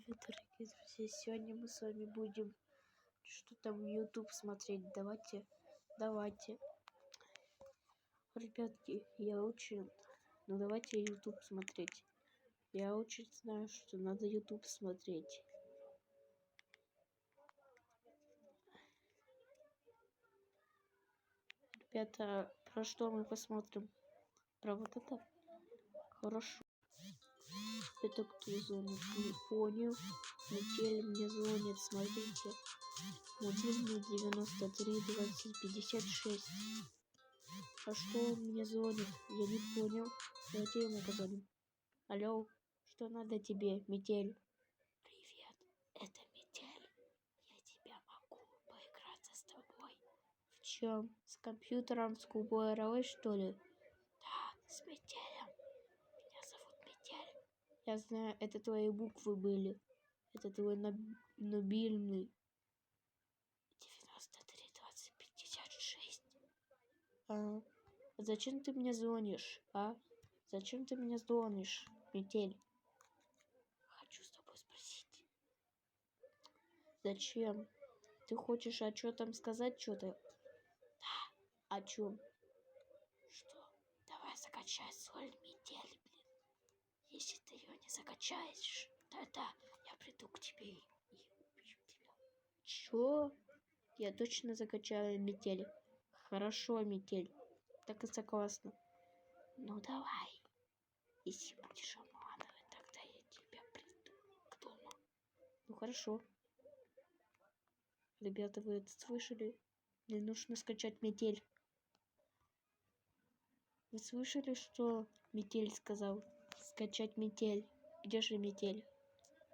Привет, дорогие друзья! Сегодня мы с вами будем что там YouTube смотреть. Давайте. Ребятки, давайте YouTube смотреть. Я очень знаю, что надо YouTube смотреть. Ребята, про что мы посмотрим? Про вот это? Хорошо. Это кто звонит? Не понял. Метель мне звонит, смотрите. Мобильный 93 20 56. А что он мне звонит? Я не понял. Давайте ему позвоним. Алло, что надо тебе, Метель? Привет, это Метель. Я тебя могу поиграться с тобой. В чем? С компьютером, с кубой, что ли? Да, с Метелем. Меня зовут Метель. Я знаю, это твои буквы были. Это твой мобильный. 93 20 56. Зачем ты мне звонишь, а? Зачем ты мне звонишь, Метель? Хочу с тобой спросить. Зачем? Ты хочешь о чем сказать что-то? Да, о чем? Что? Давай закачай соль, Метель, блин. Если ты ее не закачаешь, тогда я приду к тебе и убью тебя. Чё? Я точно закачаю, Метель. Хорошо, Метель. Так и согласна. Ну давай. Если будешь обманывать, тогда я тебя приду к дому. Ну хорошо. Ребята, вы это слышали? Мне нужно скачать Метель. Вы слышали, что Метель сказал? Скачать Метель. Где же Метель?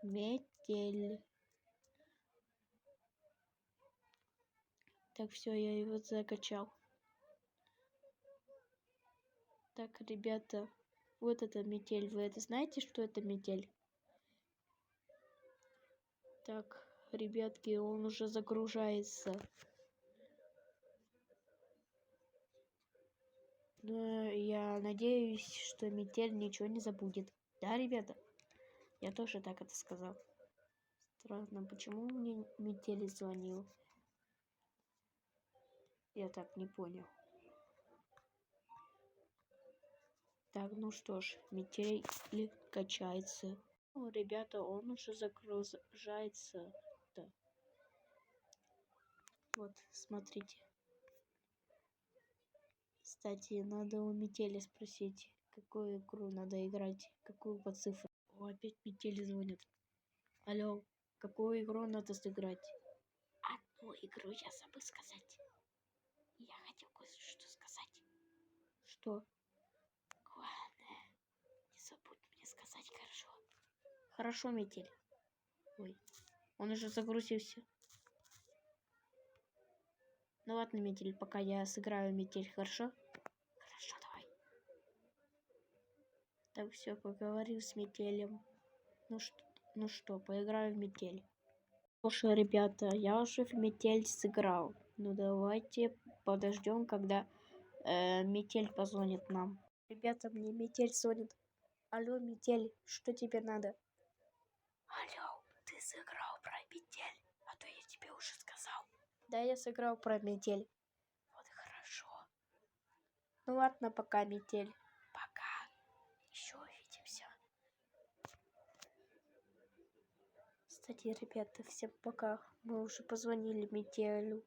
Метель. Так, все, я его закачал. Так, ребята, вот это Метель. Вы это знаете, что это Метель? Так, ребятки, он уже загружается. Но я надеюсь, что Метель ничего не забудет. Да, ребята? Я тоже так это сказал. Странно, почему мне Метель звонил? Я так не понял. Так, ну что ж, Метель качается. Ну, ребята, он уже загружается. Да. Вот, смотрите. Кстати, надо у Метели спросить, какую игру надо играть, какую по цифрам. О, опять Метели звонит. Алло, какую игру надо сыграть? Одну игру я забыл сказать. Я хотел кое-что сказать. Что? Главное, не забудь мне сказать, хорошо? Хорошо, Метель. Ой, он уже загрузился. Ну ладно, Метель, пока я сыграю Метель, хорошо? Хорошо, давай. Так, все, поговорил с Метелем. Ну что, поиграю в Метель. Слушай, ребята, я уже в Метель сыграл. Ну давайте подождем, когда Метель позвонит нам. Ребята, мне Метель звонит. Алло, Метель, что тебе надо? Алло, ты сыграл про Метель, а то я тебе уже сказал. Да, я сыграл про Метель. Вот хорошо. Ну ладно, пока, Метель. Пока. Еще увидимся. Кстати, ребята, всем пока. Мы уже позвонили Метелю.